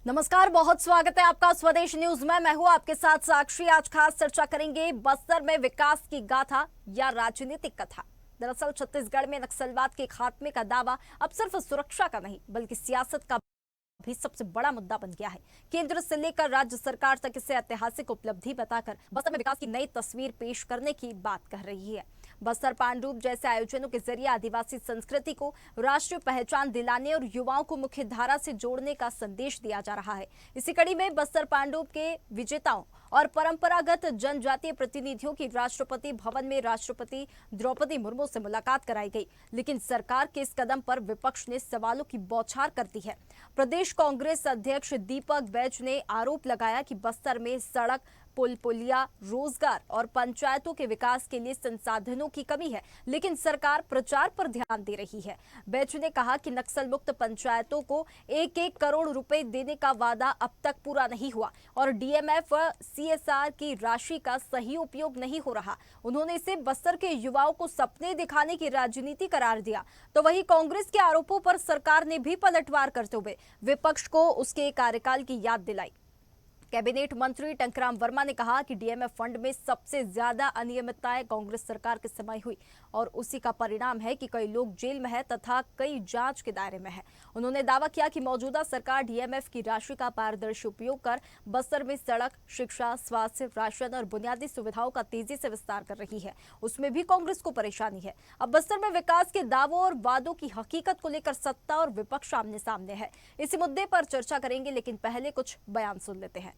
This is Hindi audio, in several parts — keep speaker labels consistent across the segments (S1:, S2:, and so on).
S1: नमस्कार, बहुत स्वागत है आपका स्वदेश न्यूज में। मैं हूं आपके साथ साक्षी। आज खास चर्चा करेंगे बस्तर में विकास की गाथा या राजनीतिक कथा। दरअसल छत्तीसगढ़ में नक्सलवाद के खात्मे का दावा अब सिर्फ सुरक्षा का नहीं बल्कि सियासत का भी सबसे बड़ा मुद्दा बन गया है। केंद्र से लेकर राज्य सरकार तक इसे ऐतिहासिक उपलब्धि बताकर बस्तर में विकास की नई तस्वीर पेश करने की बात कह रही है। बस्तर पांडुप जैसे आयोजनों के जरिए आदिवासी संस्कृति को राष्ट्रीय पहचान दिलाने और युवाओं को मुख्य धारा से जोड़ने का संदेश दिया जा रहा है। इसी कड़ी में बस्तर पांडुप के विजेताओं और परंपरागत जनजातीय प्रतिनिधियों की राष्ट्रपति भवन में राष्ट्रपति द्रौपदी मुर्मू से मुलाकात कराई गई, लेकिन सरकार के इस कदम पर विपक्ष ने सवालों की बौछार कर दी है। प्रदेश कांग्रेस अध्यक्ष दीपक बैज ने आरोप लगाया कि बस्तर में सड़क, पुल, पुलिया, रोजगार और पंचायतों के विकास के लिए संसाधनों की कमी है, लेकिन सरकार प्रचार पर ध्यान दे रही है। बैज ने कहा कि नक्सल मुक्त पंचायतों को 1-1 करोड़ रुपए देने का वादा अब तक पूरा नहीं हुआ और डीएमएफ व सीएसआर की राशि का सही उपयोग नहीं हो रहा। उन्होंने इसे बस्तर के युवाओं को सपने दिखाने की राजनीति करार दिया। तो वहीं कांग्रेस के आरोपों पर सरकार ने भी पलटवार करते हुए विपक्ष को उसके कार्यकाल की याद दिलाई। कैबिनेट मंत्री टंकराम वर्मा ने कहा कि डीएमएफ फंड में सबसे ज्यादा अनियमितताएं कांग्रेस सरकार के समय हुई और उसी का परिणाम है कि कई लोग जेल में हैं तथा कई जांच के दायरे में हैं। उन्होंने दावा किया कि मौजूदा सरकार डीएमएफ की राशि का पारदर्शी उपयोग कर बस्तर में सड़क, शिक्षा, स्वास्थ्य, राशन और बुनियादी सुविधाओं का तेजी से विस्तार कर रही है। उसमें भी कांग्रेस को परेशानी है। अब बस्तर में विकास के दावों और वादों की हकीकत को लेकर सत्ता और विपक्ष आमने सामने है। इसी मुद्दे पर चर्चा करेंगे, लेकिन पहले कुछ बयान सुन लेते हैं।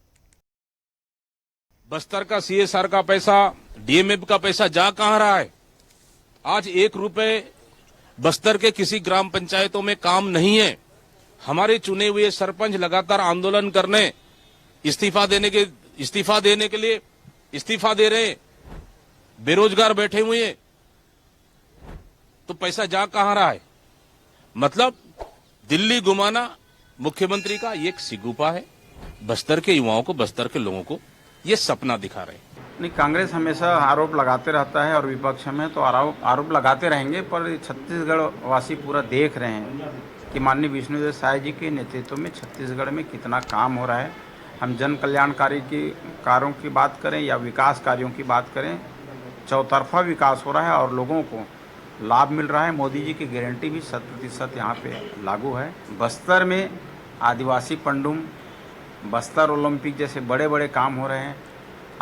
S2: बस्तर का सीएसआर का पैसा, डीएमएफ का पैसा जा कहां रहा है? आज 1 रुपए बस्तर के किसी ग्राम पंचायतों में काम नहीं है। हमारे चुने हुए सरपंच लगातार आंदोलन करने, इस्तीफा देने के लिए इस्तीफा दे रहे हैं, बेरोजगार बैठे हुए हैं, तो पैसा जा कहां रहा है? मतलब दिल्ली घुमाना मुख्यमंत्री का एक सिगुपा है। बस्तर के युवाओं को, बस्तर के लोगों को ये सपना दिखा रहे हैं।
S3: नहीं, कांग्रेस हमेशा आरोप लगाते रहता है और विपक्ष में तो आरोप लगाते रहेंगे, पर छत्तीसगढ़ वासी पूरा देख रहे हैं कि माननीय विष्णुदेव साय जी के नेतृत्व में छत्तीसगढ़ में कितना काम हो रहा है। हम जन कल्याणकारी कार्यों की बात करें या विकास कार्यों की बात करें, चौतरफा विकास हो रहा है और लोगों को लाभ मिल रहा है। मोदी जी की गारंटी भी 100% यहाँ पे लागू है। बस्तर में आदिवासी पंडुम, बस्तर ओलंपिक जैसे बड़े बड़े काम हो रहे हैं।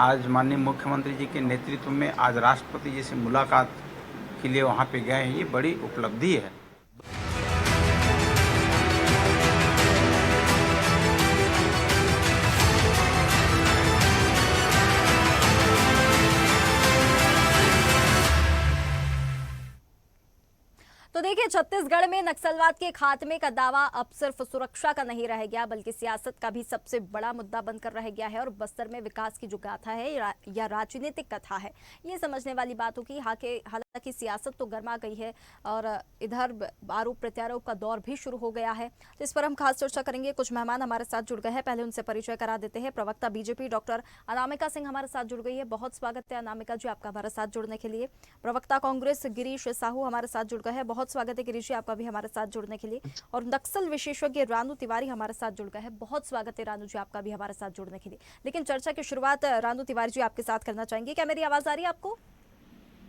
S3: आज माननीय मुख्यमंत्री जी के नेतृत्व में आज राष्ट्रपति जी से मुलाकात के लिए वहाँ पे गए हैं, ये बड़ी उपलब्धि है।
S1: तो देखिए, छत्तीसगढ़ में नक्सलवाद के खात्मे का दावा अब सिर्फ सुरक्षा का नहीं रह गया बल्कि सियासत का भी सबसे बड़ा मुद्दा बनकर रह गया है। और बस्तर में विकास की जो गाथा है या राजनीतिक कथा है, ये समझने वाली बात होगी। हालांकि सियासत तो गर्मा गई है और इधर आरोप प्रत्यारोप का दौर भी शुरू हो गया है। तो इस पर हम खास चर्चा करेंगे। कुछ मेहमान हमारे साथ जुड़ गए हैं, पहले उनसे परिचय करा देते हैं। प्रवक्ता बीजेपी डॉक्टर अनामिका सिंह हमारे साथ जुड़ गई है। बहुत स्वागत है अनामिका जी आपका हमारे साथ जुड़ने के लिए। प्रवक्ता कांग्रेस गिरीश साहू हमारे साथ जुड़ गए हैं। बहुत स्वागत है गिरीश जी आपका भी हमारे साथ जुड़ने के लिए। और नक्सल विशेषज्ञ रानू तिवारी हमारे साथ जुड़ गए हैं। बहुत स्वागत है रानू जी आपका भी हमारे साथ जुड़ने के लिए। लेकिन चर्चा की शुरुआत रानू तिवारी जी आपके साथ करना चाहेंगे। क्या मेरी आवाज आ रही है आपको?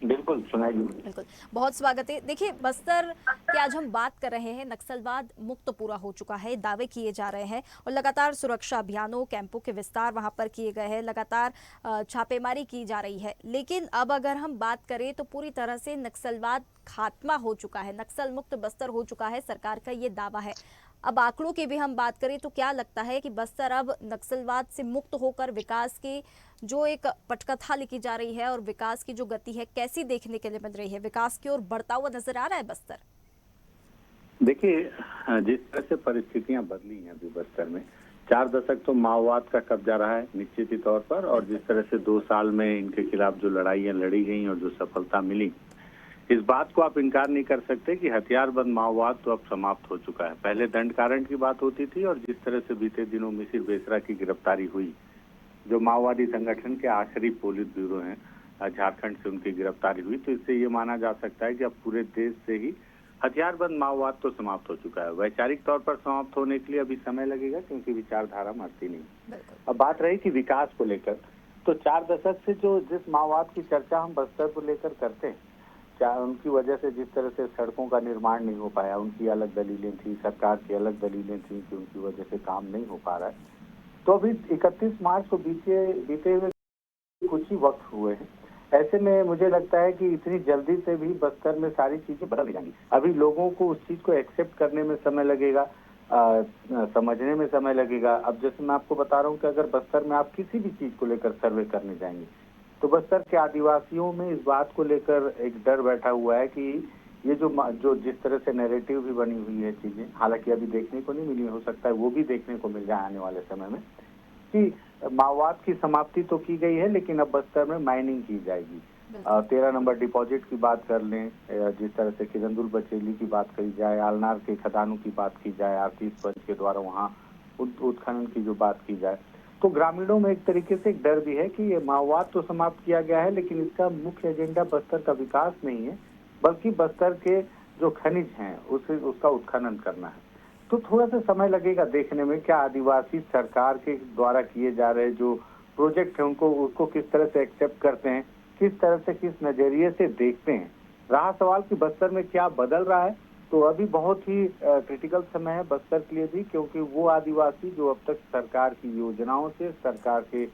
S4: बिल्कुल सुनाई।
S1: बिल्कुल, बहुत स्वागत है। देखिए, बस्तर की आज हम बात कर रहे हैं। नक्सलवाद मुक्त पूरा हो चुका है, दावे किए जा रहे हैं और लगातार सुरक्षा अभियानों, कैंपों के विस्तार वहां पर किए गए हैं, लगातार छापेमारी की जा रही है। लेकिन अब अगर हम बात करें तो पूरी तरह से नक्सलवाद खात्मा हो चुका है, नक्सल मुक्त बस्तर हो चुका है, सरकार का ये दावा है। अब आंकड़ों की भी हम बात करें तो क्या लगता है कि बस्तर अब नक्सलवाद से मुक्त होकर विकास की जो एक पटकथा लिखी जा रही है और विकास की जो गति है कैसी देखने के लिए मिल रही है? विकास की ओर बढ़ता हुआ नजर आ रहा है बस्तर?
S4: देखिए, जिस तरह से परिस्थितियां बदली हैं अभी बस्तर में, 4 दशक तो माओवाद का कब्जा रहा है निश्चित ही तौर पर, और जिस तरह से 2 साल में इनके खिलाफ जो लड़ाइयां लड़ी गई और जो सफलता मिली, इस बात को आप इनकार नहीं कर सकते कि हथियारबंद माओवाद तो अब समाप्त हो चुका है। पहले दंड कारण की बात होती थी और जिस तरह से बीते दिनों मिसिर बेसरा की गिरफ्तारी हुई, जो माओवादी संगठन के आखिरी पोलित ब्यूरो हैं, झारखंड से उनकी गिरफ्तारी हुई, तो इससे ये माना जा सकता है कि अब पूरे देश से ही हथियारबंद माओवाद तो समाप्त हो चुका है। वैचारिक तौर पर समाप्त होने के लिए अभी समय लगेगा, क्योंकि विचारधारा मरती नहीं। अब बात रही कि विकास को लेकर, तो 4 दशक से जो जिस माओवाद की चर्चा हम बस्तर को लेकर करते हैं, उनकी वजह से जिस तरह से सड़कों का निर्माण नहीं हो पाया, उनकी अलग दलीलें थी, सरकार की अलग दलीलें थी कि उनकी वजह से काम नहीं हो पा रहा है। तो अभी 31 मार्च को बीते हुए कुछ ही वक्त हुए हैं। ऐसे में मुझे लगता है कि इतनी जल्दी से भी बस्तर में सारी चीजें बदल जाएंगी। अभी लोगों को उस चीज को एक्सेप्ट करने में समय लगेगा, समझने में समय लगेगा। अब जैसे मैं आपको बता रहा हूँ कि अगर बस्तर में आप किसी भी चीज को लेकर सर्वे करने जाएंगे, तो बस्तर के आदिवासियों में इस बात को लेकर एक डर बैठा हुआ है कि ये जो जिस तरह से नैरेटिव भी बनी हुई है चीजें, हालांकि अभी देखने को नहीं मिली, हो सकता है वो भी देखने को मिल जाए आने वाले समय में, कि माओवाद की समाप्ति तो की गई है, लेकिन अब बस्तर में माइनिंग की जाएगी। 13 नंबर डिपॉजिट की बात कर लें, जिस तरह से किरंदुल बचेली की बात करी जाए, आलनार के खदानों की बात की जाए, आरतीस पंच के द्वारा वहाँ उत्खनन की जो बात की जाए, तो ग्रामीणों में एक तरीके से एक डर भी है कि ये माओवाद तो समाप्त किया गया है, लेकिन इसका मुख्य एजेंडा बस्तर का विकास नहीं है, बल्कि बस्तर के जो खनिज हैं उसका उत्खनन करना है। तो थोड़ा सा समय लगेगा देखने में क्या आदिवासी सरकार के द्वारा किए जा रहे जो प्रोजेक्ट हैं उसको किस तरह से एक्सेप्ट करते हैं, किस तरह से किस नजरिए से देखते हैं। रहा सवाल कि बस्तर में क्या बदल रहा है, तो अभी बहुत ही क्रिटिकल समय है बस्तर के लिए भी, क्योंकि वो आदिवासी जो अब तक सरकार की योजनाओं से, सरकार के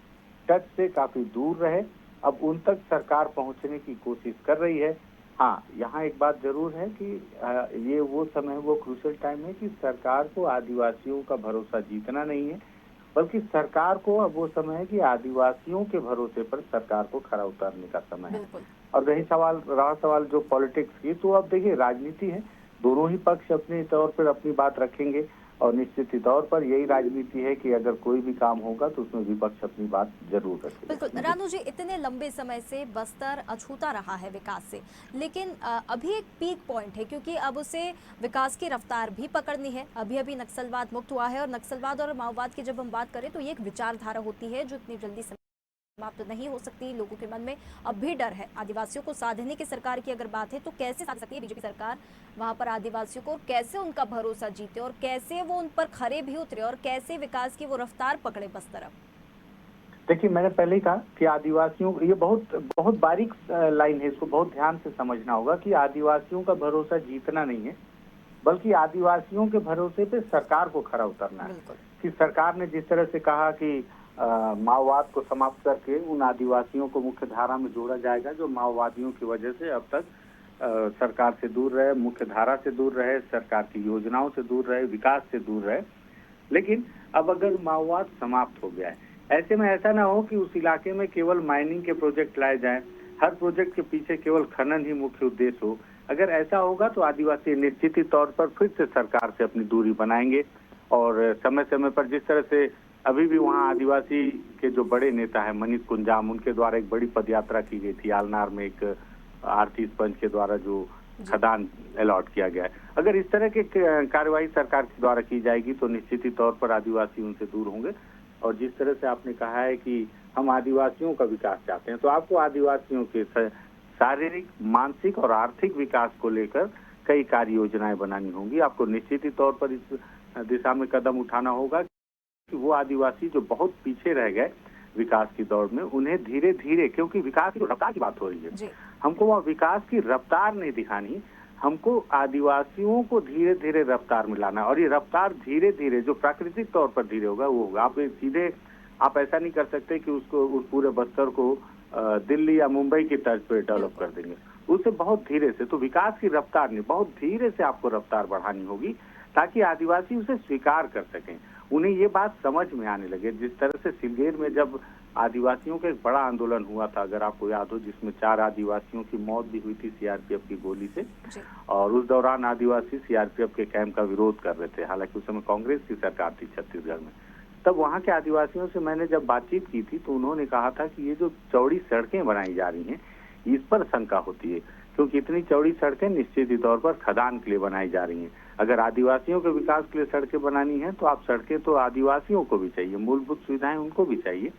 S4: टच से काफी दूर रहे, अब उन तक सरकार पहुंचने की कोशिश कर रही है। हाँ, यहाँ एक बात जरूर है कि ये वो समय, वो क्रूशियल टाइम है कि सरकार को आदिवासियों का भरोसा जीतना नहीं है, बल्कि सरकार को अब वो समय है कि आदिवासियों के भरोसे पर सरकार को खरा उतारने का समय है। और रहा सवाल जो पॉलिटिक्स की, तो अब देखिए राजनीति है, दोनों ही पक्ष अपने तौर पर अपनी बात रखेंगे, और निश्चित ही तौर पर यही राजनीति है कि अगर कोई भी काम होगा तो उसमें विपक्ष अपनी बात जरूर रखेगा।
S1: बिल्कुल रानू जी, इतने लंबे समय से बस्तर अछूता रहा है विकास से, लेकिन अभी एक पीक पॉइंट है, क्योंकि अब उसे विकास की रफ्तार भी पकड़नी है। अभी अभी नक्सलवाद मुक्त हुआ है, और नक्सलवाद और माओवाद की जब हम बात करें तो ये एक विचारधारा होती है जो इतनी जल्दी समाप्त नहीं हो सकती। लोगों के मन में अब भी डर है। आदिवासियों को साधने की सरकार की अगर बात है तो कैसे साध सकती है बीजेपी सरकार वहां पर आदिवासियों को, और कैसे उनका भरोसा जीते, और कैसे वो उन पर खरे भी उतरे, और कैसे विकास की वो रफ्तार पकड़े बस्तर? अब
S4: देखिए, मैंने पहले ही कहा कि आदिवासियों, ये बहुत बारीक लाइन है, इसको बहुत ध्यान से समझना होगा कि आदिवासियों का भरोसा जीतना नहीं है, बल्कि आदिवासियों के भरोसे पे सरकार को खरा उतरना है। कि सरकार ने जिस तरह से कहा कि माओवाद को समाप्त करके उन आदिवासियों को मुख्य धारा में जोड़ा जाएगा जो माओवादियों की वजह से अब तक सरकार से दूर रहे, मुख्य धारा से दूर रहे, सरकार की योजनाओं से दूर रहे, विकास से दूर रहे। लेकिन अब अगर माओवाद समाप्त हो गया है, ऐसे में ऐसा ना हो कि उस इलाके में केवल माइनिंग के प्रोजेक्ट लाए जाएं, हर प्रोजेक्ट के पीछे केवल खनन ही मुख्य उद्देश्य हो। अगर ऐसा होगा तो आदिवासी निश्चित ही तौर पर फिर से सरकार से अपनी दूरी बनाएंगे, और समय समय पर जिस तरह से अभी भी वहाँ आदिवासी के जो बड़े नेता है मनीष कुंजाम, उनके द्वारा एक बड़ी पदयात्रा की गई थी आलनार में, एक आरतीस पंच के द्वारा जो खदान अलॉट किया गया है। अगर इस तरह की कार्यवाही सरकार के द्वारा की जाएगी तो निश्चित ही तौर पर आदिवासी उनसे दूर होंगे। और जिस तरह से आपने कहा है कि हम आदिवासियों का विकास चाहते हैं, तो आपको आदिवासियों के शारीरिक, मानसिक और आर्थिक विकास को लेकर कई कार्य योजनाएं बनानी होंगी। आपको निश्चित ही तौर पर इस दिशा में कदम उठाना होगा कि वो आदिवासी जो बहुत पीछे रह गए विकास की दौड़ में, उन्हें धीरे धीरे, क्योंकि विकास की रफ्तार की बात हो रही है, हमको वह विकास की रफ्तार नहीं दिखानी, हमको आदिवासियों को धीरे धीरे रफ्तार में लाना। और ये रफ्तार धीरे धीरे जो प्राकृतिक तौर पर धीरे होगा वो होगा। आप ऐसा नहीं कर सकते कि उसको, उस पूरे बस्तर को दिल्ली या मुंबई की तर्ज पे डेवलप कर देंगे, उससे बहुत धीरे से। तो विकास की रफ्तार नहीं, बहुत धीरे से आपको रफ्तार बढ़ानी होगी ताकि आदिवासी उसे स्वीकार कर सकें, उन्हें ये बात समझ में आने लगे। जिस तरह से सिलगेर में जब आदिवासियों का एक बड़ा आंदोलन हुआ था, अगर आपको याद हो, जिसमें 4 आदिवासियों की मौत भी हुई थी सीआरपीएफ की गोली से, और उस दौरान आदिवासी सीआरपीएफ के कैंप का विरोध कर रहे थे, हालांकि उस समय कांग्रेस की सरकार थी छत्तीसगढ़ में। तब वहाँ के आदिवासियों से मैंने जब बातचीत की थी तो उन्होंने कहा था कि ये जो चौड़ी सड़कें बनाई जा रही हैं इस पर शंका होती है, क्योंकि इतनी चौड़ी सड़कें निश्चित ही तौर पर खदान के लिए बनाई जा रही हैं। अगर आदिवासियों के विकास के लिए सड़कें बनानी है तो आप सड़कें तो आदिवासियों को भी चाहिए, मूलभूत सुविधाएं उनको भी चाहिए,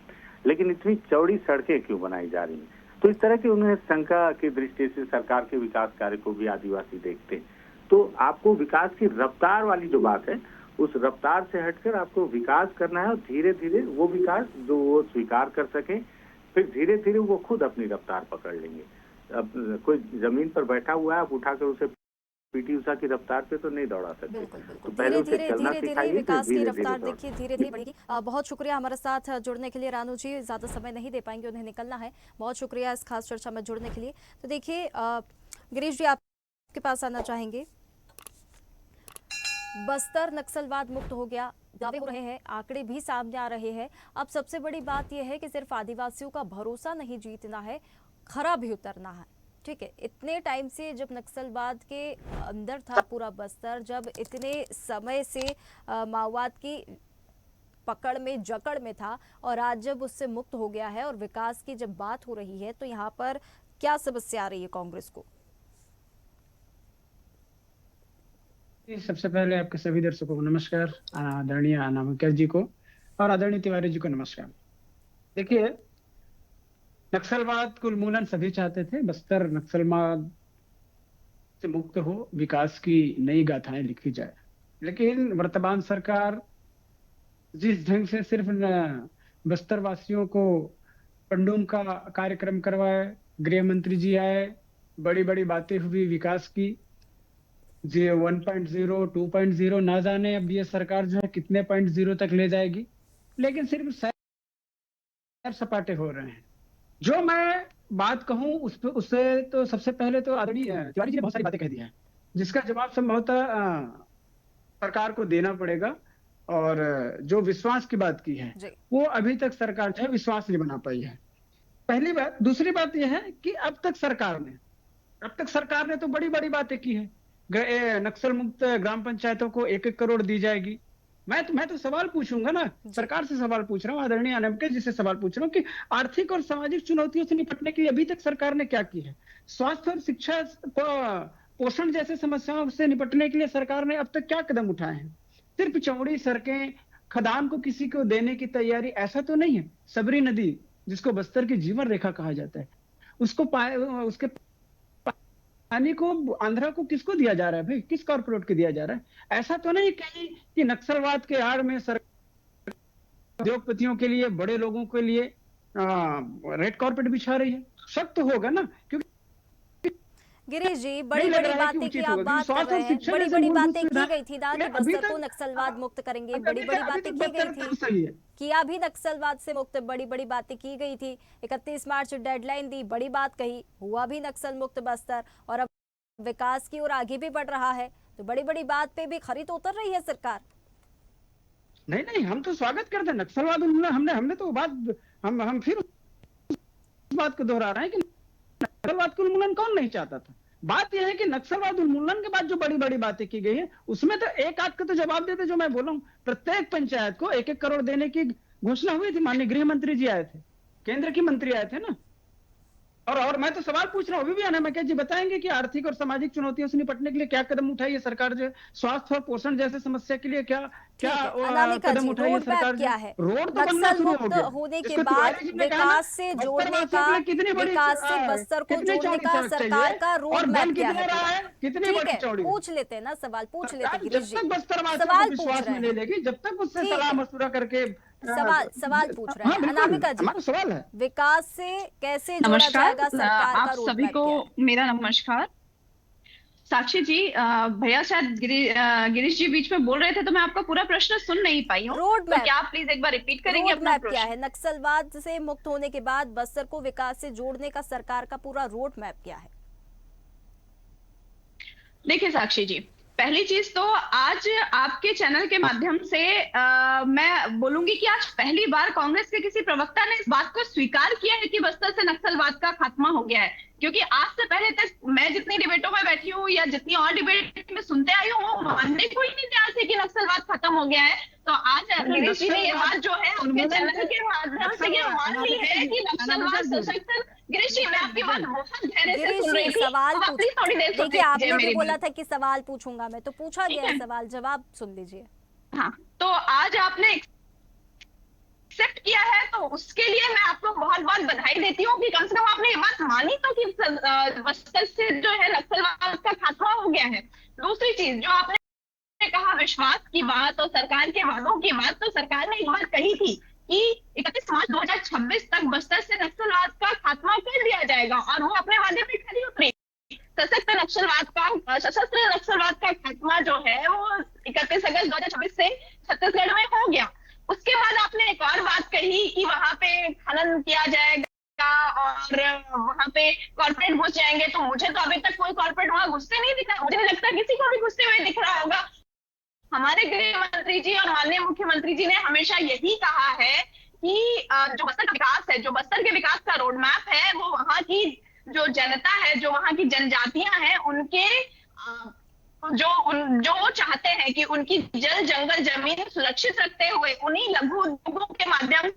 S4: लेकिन इतनी चौड़ी सड़कें क्यों बनाई जा रही हैं? तो इस तरह की उन्हें शंका की दृष्टि से सरकार के विकास कार्य को भी आदिवासी देखते हैं। तो आपको विकास की रफ्तार वाली जो बात है, उस रफ्तार से हटकर आपको विकास करना है और धीरे धीरे वो विकास जो वो स्वीकार कर सके, फिर धीरे धीरे वो खुद अपनी रफ्तार पकड़ लेंगे। अब कोई जमीन पर बैठा हुआ है, आप उठाकर उसे पीटी उषा की रफ्तार पे तो नहीं दौड़ा सकते।
S1: बिल्कुल बिल्कुल,
S4: तो पहले
S1: धीरे
S4: उसे
S1: धीरे
S4: चलना
S1: धीरे धीरे
S4: सिखाइए, फिर
S1: विकास की
S4: धीरे धीरे
S1: रफ्तार
S4: दौड़।
S1: देखिए धीरे धीरे बढ़ेगी। बहुत शुक्रिया हमारे साथ जुड़ने के लिए रानू जी, ज्यादा समय नहीं दे पाएंगे, उन्हें निकलना है। बहुत शुक्रिया इस खास चर्चा में जुड़ने के लिए। तो देखिए गिरीश जी, आपके पास आना चाहेंगे। बस्तर नक्सलवाद मुक्त हो गया, दावे हो रहे हैं, आंकड़े भी सामने आ रहे हैं। अब सबसे बड़ी बात यह है कि सिर्फ आदिवासियों का भरोसा नहीं जीतना है, खरा भी उतरना है। ठीक है, इतने टाइम से जब नक्सलवाद के अंदर था पूरा बस्तर, जब इतने समय से माओवाद की पकड़ में जकड़ में था, और आज जब उससे मुक्त हो गया है और विकास की जब बात हो रही है, तो यहाँ पर क्या समस्या आ रही है कांग्रेस को?
S5: सबसे पहले आपके सभी दर्शकों को नमस्कार, आदरणीय अनामिका जी को और आदरणीय तिवारी जी को नमस्कार। देखिए, नक्सलवाद को उन्मूलन सभी चाहते थे, बस्तर नक्सलवाद से मुक्त हो, विकास की नई गाथाएं लिखी जाए। लेकिन वर्तमान सरकार जिस ढंग से सिर्फ बस्तर वासियों को पंडुम का कार्यक्रम करवाए, गृह मंत्री जी आए, बड़ी बड़ी बातें हुई विकास की, जी 1.0 2.0 ना जाने अब ये सरकार जो है कितने 0.0 तक ले जाएगी, लेकिन सिर्फ सैर सपाटे हो रहे हैं। जो मैं बात कहूं उससे तो सबसे पहले तो आदरणीय तिवारी जी ने बहुत सारी बातें कह दी हैं, जिसका जवाब संभवतः सरकार को देना पड़ेगा। और जो विश्वास की बात की है, वो अभी तक सरकार जो है विश्वास नहीं बना पाई है, पहली बात। दूसरी बात यह है कि अब तक सरकार ने तो बड़ी बड़ी बातें की है। नक्सल मुक्त ग्राम पंचायतों को 1-1 करोड़ दी जाएगी। मैं तो सवाल पूछूंगा ना, सरकार से सवाल पूछ रहा हूँ, आदरणीय अनामिका जी से सवाल पूछ रहा हूँ कि आर्थिक और सामाजिक चुनौतियों से निपटने के लिए अभी तक सरकार ने क्या की है? स्वास्थ्य और शिक्षा, पोषण जैसे समस्याओं से निपटने के लिए सरकार ने अब तक क्या कदम उठाए हैं? सिर्फ चौड़ी सड़कें, खदान को किसी को देने की तैयारी, ऐसा तो नहीं है। सबरी नदी, जिसको बस्तर की जीवन रेखा कहा जाता है, उसके पानी को आंध्रा को किसको दिया जा रहा है भाई? किस कॉर्पोरेट को दिया जा रहा है? ऐसा तो नहीं कहीं कि नक्सलवाद के आड़ में सरकार उद्योगपतियों के लिए, बड़े लोगों के लिए रेड कॉर्पेट बिछा रही है? शक तो होगा ना, क्योंकि
S1: गिरीश जी, बड़ी बड़ी बातें की आप बात कर रहे हैं, बड़ी बड़ी बातें की गई थी ना कि बस्तर को नक्सलवाद मुक्त करेंगे, बड़ी बड़ी बातें की गई थी, किया भी नक्सलवाद से मुक्त, बड़ी बड़ी बातें की गई थी। 31 मार्च डेडलाइन दी, बड़ी बात कही, हुआ भी नक्सल मुक्त बस्तर, और अब विकास की ओर आगे भी बढ़ रहा है। तो बड़ी बड़ी बात पे भी खरी तो उतर रही है सरकार।
S5: नहीं, हम तो स्वागत करते हैं नक्सलवाद उन्मूलन। हमने तो बात हम फिर उस बात को दोहरा रहे हैं कि नक्सलवाद का उन्मूलन कौन नहीं चाहता था। बात यह है कि नक्सलवाद उन्मूलन के बाद जो बड़ी बड़ी बातें की गई है, उसमें तो एक आध का तो जवाब देते। जो मैं बोला हूं, प्रत्येक पंचायत को 1-1 करोड़ देने की घोषणा हुई थी। माननीय गृह मंत्री जी आए थे, केंद्र की मंत्री आए थे ना। और मैं तो सवाल पूछ रहा हूं, अभी भी अनामिका जी बताएंगे कि आर्थिक और सामाजिक चुनौतियों से निपटने के लिए क्या कदम उठाई है सरकार? जो स्वास्थ्य और पोषण जैसे समस्या के लिए क्या कदम उठाई है सरकार?
S1: क्या है
S5: रोड तो बनना
S1: नक्सल
S5: शुरू हो
S1: मुक्त
S5: गया
S1: होने के बाद विकास से जोड़ने का, विकास से बस्तर को जोड़ने का सरकार का रोड मैप क्या है?
S5: कितनी बड़ी चौड़ी?
S1: पूछ लेते हैं ना, सवाल पूछ लेते हैं गिरीश जी,
S5: जब तक बस्तरवासियों
S1: सवाल
S5: को
S1: पूछ
S5: विश्वास
S1: रहे
S5: में ले
S1: हैं,
S5: लेगी, जब तक उससे सलाह मशवरा करके
S1: सवाल पूछ रहे हैं। अनामिका जी,
S5: हमारा सवाल है
S1: विकास से कैसे जोड़ा जाएगा सरकार का
S6: आप
S1: रोड
S6: सभी
S1: मैप
S6: को
S1: क्या है?
S6: मेरा नमस्कार। साक्षी जी, भैया शायद गिरीश जी बीच में बोल रहे थे, तो मैं आपका पूरा प्रश्न सुन नहीं पाई हूँ।
S1: रोड
S6: तो
S1: मैप,
S6: क्या आप प्लीज एक बार रिपीट करेंगे
S1: रोड
S6: अपना
S1: मैप क्या
S6: प्रश्न?
S1: है? नक्सलवाद से मुक्त होने के बाद बस्तर को विकास से जोड़ने का सरकार का पूरा रोड मैप क्या है?
S6: देखिए साक्षी जी, पहली चीज तो आज आपके चैनल के माध्यम से मैं बोलूंगी कि आज पहली बार कांग्रेस के किसी प्रवक्ता ने इस बात को स्वीकार किया है कि बस्तर से नक्सलवाद का खात्मा हो गया है। क्योंकि आज से पहले तक मैं जितनी डिबेटों में बैठी हूँ या जितनी और डिबेट में सुनते आई हूँ, मानने को ही नहीं तैयार थे कि नक्सलवाद खत्म हो गया है। तो आज गिरीश जी ने ये बात जो है आपके चैनल के माध्यम से ये मान ली है कि नक्सलवाद सशक्त। गिरीश जी, मैं आपकी बात बहुत गहरे से सुन रही थी,
S1: सवाल
S6: तो आप प्लीज थोड़ी देर सुन
S1: देखिए, आपने
S6: लीजिए
S1: भी
S6: मेरी
S1: बोला
S6: बात।
S1: था कि सवाल पूछूंगा मैं, तो पूछा गया है सवाल, जवाब सुन लीजिए।
S6: हाँ, तो आज आपने एक्सेप्ट किया है, तो उसके लिए मैं आपको बहुत बहुत बधाई देती हूँ कि कम से कम आपने ये बात मानी तो कि बस्तर से जो है नक्सलवाद का खात्मा हो गया है। दूसरी चीज जो आपने कहा विश्वास की बात और सरकार के वादों की बात, तो सरकार ने एक बात कही थी कि 31 मार्च 2026 तक बस्तर से नक्सलवाद का खात्मा कर दिया जाएगा, और वो अपने वादे पे खरी उतरी। सशक्त नक्सलवाद का, सशस्त्र नक्सलवाद का खात्मा जो है वो 31 अगस्त 2026 से छत्तीसगढ़ में हो गया। उसके बाद आपने एक और बात कही कि वहां पे खनन किया जाएगा और वहां पे कॉर्पोरेट घुस जाएंगे, तो मुझे तो अभी तक कोई कॉर्पोरेट वहां घुसते नहीं दिखा, मुझे नहीं लगता किसी को भी घुसते हुए दिख रहा होगा। हमारे गृह मंत्री जी और माननीय मुख्यमंत्री जी ने हमेशा यही कहा है कि जो बस्तर का विकास है, जो बस्तर के विकास का रोड मैप है, वो वहां की जो जनता है, जो वहां की जनजातियां हैं, उनके जो वो चाहते हैं कि उनकी जल जंगल जमीन सुरक्षित रखते हुए उन्हीं लघु उद्योगों के माध्यम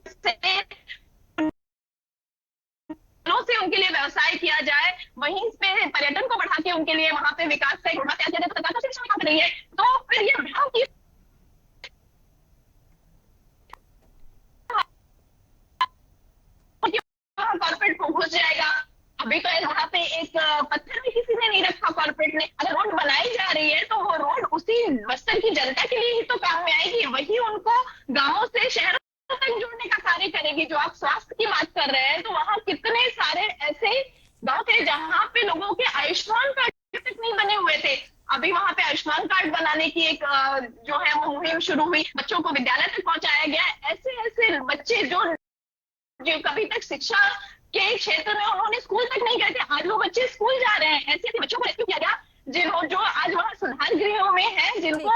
S6: से उनके लिए व्यवसाय किया जाए, वहीं पे पर्यटन को बढ़ा के उनके लिए वहां पे विकास का एक रोड मैप तैयार किया जाए। सरकार तो शिक्षा कर रही है, तो फिर ये भ्रम की कॉर्पोरेट को घुस जाएगा। अभी तो वहां पे एक पत्थर भी किसी ने नहीं रखा कॉर्पोरेट ने। अगर रोड बनाई जा रही है तो वो रोड उसी बस्तर की जनता के लिए ही तो काम में आएगी, वही उनको गांवों से शहरों तक जोड़ने का कार्य करेगी। जो आप स्वास्थ्य की बात कर रहे हैं, तो वहां कितने सारे ऐसे गांव थे जहां पे लोगों के आयुष्मान कार्ड तक नहीं बने हुए थे। अभी वहां पे आयुष्मान कार्ड बनाने की एक जो है वो मुहिम शुरू हुई, बच्चों को विद्यालय तक पहुंचाया गया। ऐसे ऐसे बच्चे जो कभी तक शिक्षा के क्षेत्र में उन्होंने स्कूल तक नहीं गए थे, आज वो बच्चे स्कूल जा रहे हैं। ऐसे बच्चों को रेस्क्यू किया गया जो आज वहाँ सुधार गृहों में है, जिनको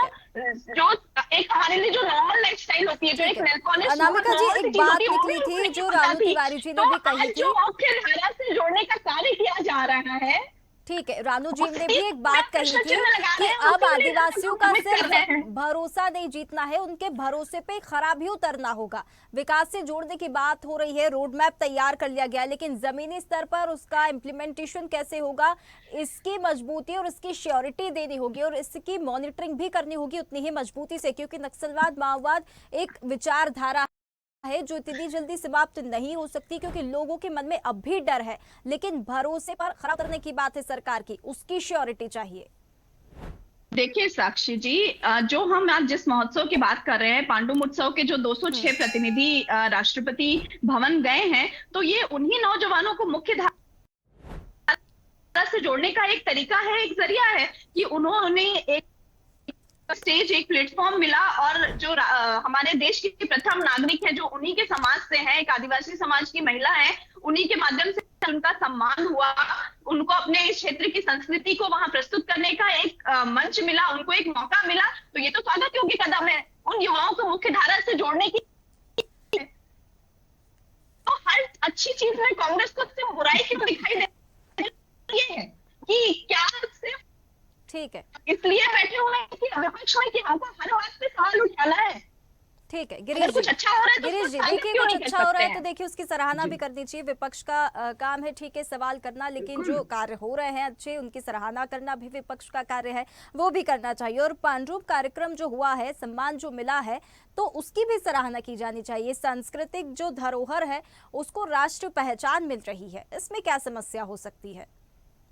S6: जो एक हमारे लिए जो नॉर्मल लाइफस्टाइल होती है, जो एक नेल पॉलिश
S1: अनामिका जी, एक बात निकली थी जो रानू तिवारी जी ने भी कही थी,
S6: जो मुख्य धारा से जोड़ने का कार्य किया जा रहा है।
S1: ठीक है, रानू जी ने भी एक बात कही थी कि अब आदिवासियों का सिर्फ भरोसा नहीं जीतना है, उनके भरोसे पे खरा भी उतरना होगा। विकास से जोड़ने की बात हो रही है, रोड मैप तैयार कर लिया गया, लेकिन जमीनी स्तर पर उसका इम्प्लीमेंटेशन कैसे होगा, इसकी मजबूती और इसकी श्योरिटी देनी होगी और इसकी मॉनिटरिंग भी करनी होगी उतनी ही मजबूती से, क्योंकि नक्सलवाद माओवाद एक विचारधारा है जो इतनी जल्दी समाप्त नहीं हो सकती, क्योंकि लोगों के मन में अब भी डर है। लेकिन भरोसे पर खरा उतरने की बात है सरकार की, उसकी श्योरिटी चाहिए।
S6: देखिए साक्षी जी, जो हम आज जिस महोत्सव की बात कर रहे हैं, पांडुम उत्सव के जो 206 प्रतिनिधि राष्ट्रपति भवन गए हैं, तो ये उन्हीं नौजवानों को मुख्य धारा से जोड़ने का एक तरीका है, एक जरिया है कि उन्होंने एक स्टेज, एक प्लेटफॉर्म मिला, और जो हमारे देश की प्रथम नागरिक है, जो उन्हीं के समाज से है, एक आदिवासी समाज की महिला है, उन्हीं के माध्यम से उनका सम्मान हुआ, उनको अपने क्षेत्र की संस्कृति को वहां प्रस्तुत करने का एक मंच मिला, उनको एक मौका मिला। तो ये तो स्वागत योग्य कदम है उन युवाओं को मुख्य धारा से जोड़ने की। तो हर अच्छी चीज में कांग्रेस को सिर्फ बुराई क्यों दिखाई दे रही है कि क्या सिर्फ
S1: ठीक है,
S6: इसलिए बैठे हुए हैं कि विपक्ष में कि हमको हर बात पे सवाल उठाना है।
S1: ठीक है गिरीश
S6: कुछ अच्छा हो रहा है तो
S1: गिरीश जी, देखिए कुछ अच्छा हो रहा है तो देखिए उसकी सराहना भी करनी चाहिए। विपक्ष का काम है, ठीक है, सवाल करना, लेकिन जो कार्य हो रहे हैं अच्छे, उनकी सराहना करना भी विपक्ष का कार्य है, वो भी करना चाहिए। और पांडुम कार्यक्रम जो हुआ है, सम्मान जो मिला है, तो उसकी भी सराहना की जानी चाहिए। सांस्कृतिक जो धरोहर है उसको राष्ट्र पहचान मिल रही है, इसमें क्या समस्या हो सकती है?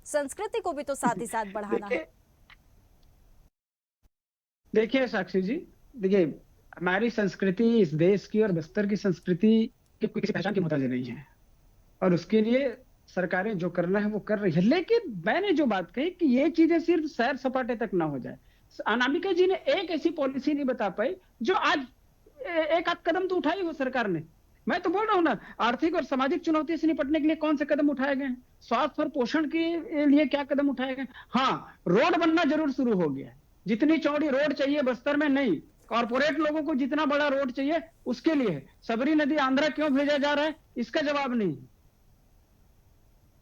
S1: संस्कृति को भी तो साथ ही साथ बढ़ाना है।
S5: देखिए साक्षी जी, देखिए हमारी संस्कृति इस देश की और बस्तर की संस्कृति की किसी पहचान की मोहताज नहीं है, और उसके लिए सरकारें जो करना है वो कर रही है। लेकिन मैंने जो बात कही कि ये चीजें सिर्फ सैर सपाटे तक ना हो जाए। अनामिका जी ने एक ऐसी पॉलिसी नहीं बता पाई जो आज एक आध कदम तो उठाई हो सरकार ने। मैं तो बोल रहा हूँ ना, आर्थिक और सामाजिक चुनौती से निपटने के लिए कौन से कदम उठाए गए, स्वास्थ्य और पोषण के लिए क्या कदम उठाए गए। हाँ, रोड बनना जरूर शुरू हो गया है। जितनी चौड़ी रोड चाहिए बस्तर में नहीं, कॉर्पोरेट लोगों को जितना बड़ा रोड चाहिए उसके लिए है। सबरी नदी आंध्रा क्यों भेजा जा रहा है, इसका जवाब नहीं।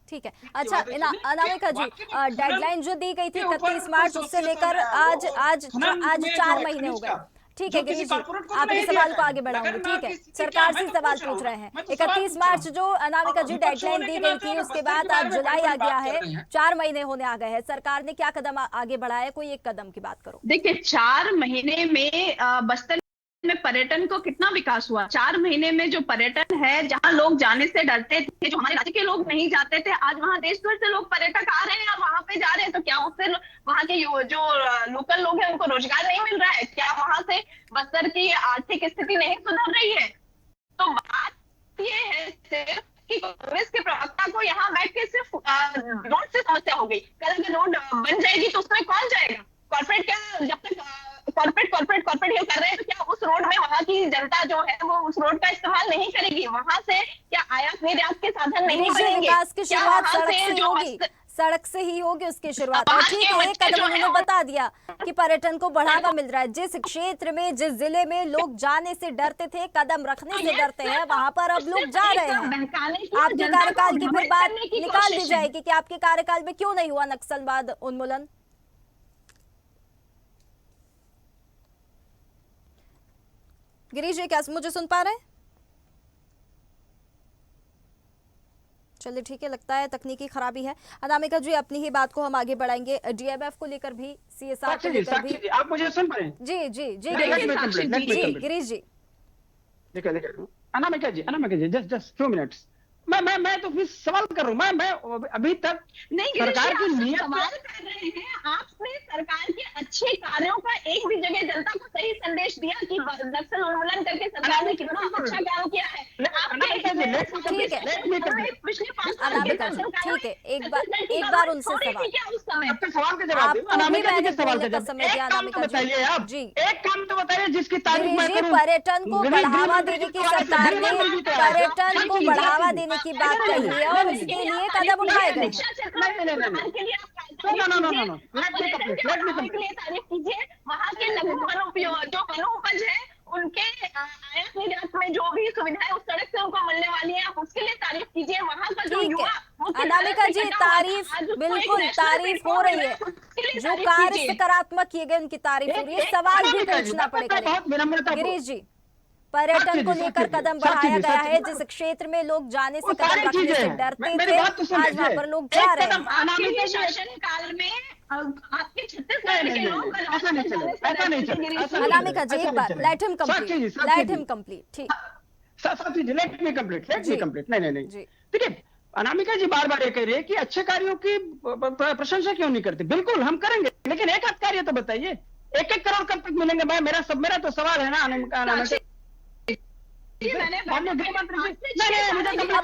S1: ठीक है, अच्छा अनामिका जी, डेडलाइन जो दी गई थी 31 मार्च, उससे लेकर आज 4 महीने हो गए। ठीक है गिरीश जी, आपके सवाल को आगे बढ़ाऊंगी। ठीक है, सरकार से सवाल पूछ रहे हैं। 31 मार्च जो अनामिका जी डेडलाइन दी गई थी, उसके बाद आज जुलाई आ गया है, 4 महीने होने आ गए हैं। सरकार ने क्या कदम आगे बढ़ाया? कोई एक कदम की बात करो।
S6: देखिए 4 महीने में बस्तर में पर्यटन को कितना विकास हुआ। 4 महीने में जो पर्यटन है, जहां लोग जाने से डरते थे, जो हमारे राज्य के लोग नहीं जाते थे, आज वहां देश भर से लोग पर्यटक आ रहे हैं और वहां पे जा रहे हैं। तो क्या उससे वहां के जो लोकल लोग हैं उनको रोजगार नहीं मिल रहा है? क्या वहां से बस्तर की आर्थिक स्थिति नहीं सुधर रही है? तो बात ये है सिर्फ कि कांग्रेस के प्रवक्ता को यहाँ बैठ के सिर्फ रोड से समस्या हो गई। कल अगर रोड बन जाएगी तो उसमें कौन जाएगा? कॉर्पोरेट क्या, जब तक कॉर्पोरेट ये कर रहे हैं तो क्या उस रोड में वहां की जनता जो है वो उस रोड का इस्तेमाल नहीं करेगी? वहां से क्या आयात निर्यात के साधन नहीं बनेंगे?
S1: विकास की
S6: क्या
S1: शुरुआत
S6: वहां
S1: सड़क
S6: से
S1: से
S6: जो
S1: होगी, सड़क से ही होगी उसकी शुरुआत। और
S6: बाहर
S1: ठीक
S6: के
S1: है, एक
S6: बच्चे
S1: कदम
S6: जो
S1: उन्होंने
S6: हैं
S1: बता दिया कि पर्यटन को बढ़ावा मिल रहा है। जिस क्षेत्र में, जिस जिले में लोग जाने से डरते थे, कदम रखने से डरते हैं, वहां पर अब लोग जा रहे हैं। आपके कार्यकाल की फिर बात निकाल दी जाएगी कि आपके कार्यकाल में क्यों नहीं हुआ नक्सलवाद उन्मूलन। गिरीश जी, क्या मुझे सुन पा रहे हैं? चलिए ठीक है, लगता है तकनीकी खराबी है। अनामिका जी, अपनी ही बात को हम आगे बढ़ाएंगे। डीएमएफ को लेकर भी, सीएसआर को लेकर भी।
S5: आप मुझे सुन पा रहे हैं?
S1: जी जी जी
S5: जी
S1: गिरीश जी।
S5: देखिए अनामिका जी, जस्ट 2 मिनट्स। मैं तो फिर सवाल कर रहा हूँ। मैं अभी तक
S6: नहीं,
S5: सरकार की नीयत
S6: सवाल कर रहे हैं। आपने सरकार के अच्छे कार्यों का एक भी जगह जनता को सही संदेश दिया कि नक्सल उन्मूलन करके सरकार ने कितना अच्छा काम किया है? पिछले 5 साल
S1: अनामिका जी, ठीक है, एक बार उनसे सवाल।
S6: क्या उस समय
S5: आपके सवाल के जवाब
S1: आपको भी मैंने बोलने का समय दिया।
S5: एक काम तो बताइए आप
S1: जी,
S5: एक काम तो बताइए जिसकी तारीफ मैं
S1: गिरीश जी,
S5: करूं।
S1: पर्यटन को बढ़ावा देने की सरकार ने पर्यटन को बढ़ावा देने की बात कही है और उसके लिए कदम उठाए गए हैं।
S6: तारीफ कीजिए। वहाँ के लघु जो वनोपज है उनके आयात निर्यात में जो भी सुविधाएं उस सड़क से उनको मिलने वाली है, आप उसके लिए तारीफ कीजिए। वहाँ का जो
S1: ठीक
S6: युवा
S1: है अनामिका जी, तारीफ बिल्कुल तारीफ हो रही है। जो कार्य सकारात्मक किए गए उनकी तारीफ हो रही है। सवाल भी पूछना पड़ेगा गिरीश जी। पर्यटन को लेकर कदम बढ़ाया गया है। जिस क्षेत्र में लोग जाने से, कदम रखने से डरते थे, आज वहाँ पर लोग जा रहे हैं।
S6: आपके शासन काल में आपके छत्तीसगढ़ के लोग
S5: ऐसा नहीं चले।
S1: अनामिका जी, एक बार लेट हिम कंप्लीट। ठीक,
S5: लेट मी कंप्लीट। नहीं
S1: जी।
S5: देखिए अनामिका जी बार बार ये कह रही है कि अच्छे कार्यों की प्रशंसा क्यों नहीं करती। बिल्कुल हम करेंगे, लेकिन एक आध कार्य तो बताइए। 1-1 करोड़ कब तक मिलेंगे? मेरा तो सवाल है ना अनामिका।
S1: अब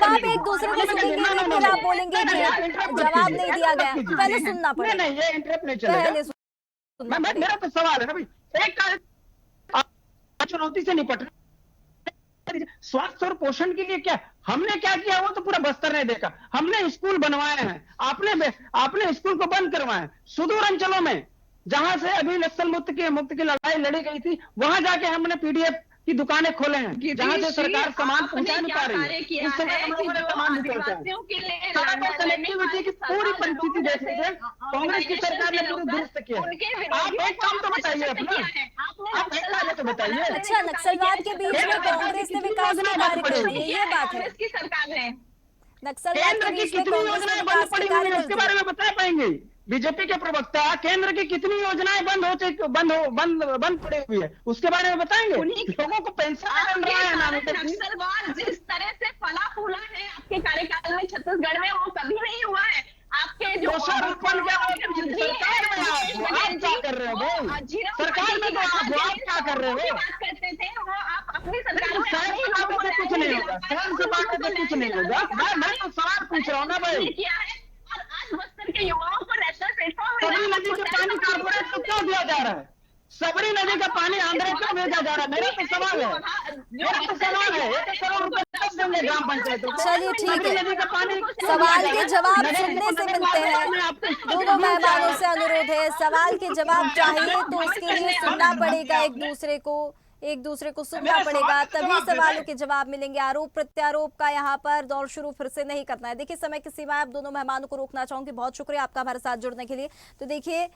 S1: आप एक दूसरे को सुनेंगे नहीं, फिर आप बोलेंगे कि जवाब नहीं दिया गया। पहले सुनना पड़ेगा।
S5: नहीं, ये इंटरप्ट नहीं चलेगा। मेरा तो सवाल है ना भाई, एक कार्य चुनौती से निपट रहे। स्वास्थ्य और पोषण के लिए क्या हमने क्या किया वो तो पूरा बस्तर ने देखा। हमने स्कूल बनवाए हैं, आपने स्कूल को बंद करवाए। सुदूर अंचलों में जहां से अभी नक्सल मुक्त की लड़ाई लड़ी गई थी, वहां जाके हमने पीडीएफ की दुकानें खोले हैं, जहां से सरकार सामान पहुंचा नहीं पा रही है। इस समय हम लोगों ने सामान नहीं पहुंचाया। कनेक्टिविटी की पूरी परिस्थिति देख लीजिए, कांग्रेस की सरकार ने पूरी दुरुस्त किया। आप एक काम तो बताइए अपना, आप एक कार्य तो बताइए।
S1: अच्छा, नक्सलवाद के बीच में कांग्रेस ने विकास के कार्य कर दिए, ये बात है।
S6: की सरकार ने
S1: नक्सलवाद के
S5: केंद्र की
S1: बीच में
S5: कितनी
S1: कांग्रेस ने
S5: योजनाएं
S1: विकास
S5: बंद
S1: के
S5: पड़ी हुई
S1: कार्य
S5: है
S1: कर
S5: उसके
S1: दिए।
S5: बारे में बता पाएंगे बीजेपी के प्रवक्ता? केंद्र की कितनी योजनाएं बंद पड़ी हुई है उसके बारे में बताएंगे? लोगों को पेंशन मिल रहा है।
S6: नक्सलवाद जिस तरह से फला फूला है आपके कार्यकाल में छत्तीसगढ़ में, वो कभी नहीं हुआ है। आपके जो
S5: दोषारोपण क्या सरकार में आप क्या कर रहे हो? सरकार में तो आप क्या कर रहे हो?
S6: बात करते थे वो आप अपनी सरकार में
S5: कुछ नहीं होगा, कुछ नहीं होगा। मैं तो सवाल पूछ रहा हूँ ना भाई।
S6: किया है और आज बस्तर के युवाओं को नेशनल प्लेटफॉर्म
S5: सबरी नदी का पानी कॉर्पोरेट को क्यों दिया जा रहा है? सबरी नदी का पानी आंध्र क्यों भेजा जा रहा है? मेरा तो सवाल है। 1 करोड़ रुपए कब देंगे ग्राम पंचायत को?
S1: चलिए ठीक
S5: सबरी
S1: है,
S5: नदी का पानी
S1: सवाल के जवाब सुनने से मिलते हैं। दोनों मेहमानों से अनुरोध है, सवाल के जवाब चाहिए तो उसके लिए सुनना पड़ेगा, एक दूसरे को सुनना पड़ेगा, तभी सवालों के जवाब मिलेंगे। आरोप प्रत्यारोप का यहाँ पर दौर शुरू फिर से नहीं करना है। देखिए समय की सीमा है, आप दोनों मेहमानों को रोकना चाहूंगी। बहुत शुक्रिया आपका हमारे साथ जुड़ने के लिए। तो देखिए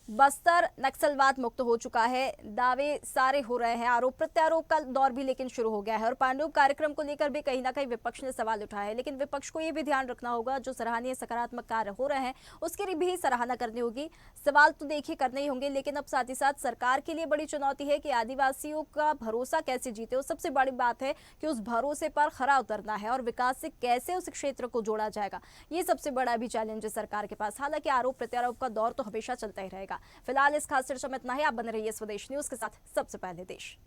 S1: बस्तर नक्सलवाद मुक्त हो चुका है, दावे सारे हो रहे हैं, आरोप प्रत्यारोप का दौर भी लेकिन शुरू हो गया है और पांडुप कार्यक्रम को लेकर भी कहीं ना कहीं विपक्ष ने सवाल उठाया है। लेकिन विपक्ष को ये भी ध्यान रखना होगा, जो सराहनीय सकारात्मक कार्य हो रहे हैं उसकी भी सराहना करनी होगी। सवाल तो देखिए करने ही होंगे, लेकिन अब साथ ही साथ सरकार के लिए बड़ी चुनौती है कि आदिवासियों का भरोसा कैसे जीते। और सबसे बड़ी बात है कि उस भरोसे पर खरा उतरना है और विकास से कैसे उस क्षेत्र को जोड़ा जाएगा, ये सबसे बड़ा भी चैलेंज है सरकार के पास। हालांकि आरोप प्रत्यारोप का दौर तो हमेशा चलता ही रहेगा। फिलहाल इस खास चर्चा में इतना ही। आप बने रहिए स्वदेश न्यूज के साथ, सबसे पहले देश।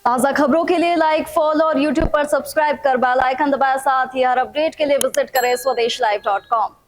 S1: ताजा खबरों के लिए लाइक, फॉलो और यूट्यूब पर सब्सक्राइब कर बेल आइकन दबाएं। साथ ही हर अपडेट के लिए विजिट करें स्वदेशलाइव.com।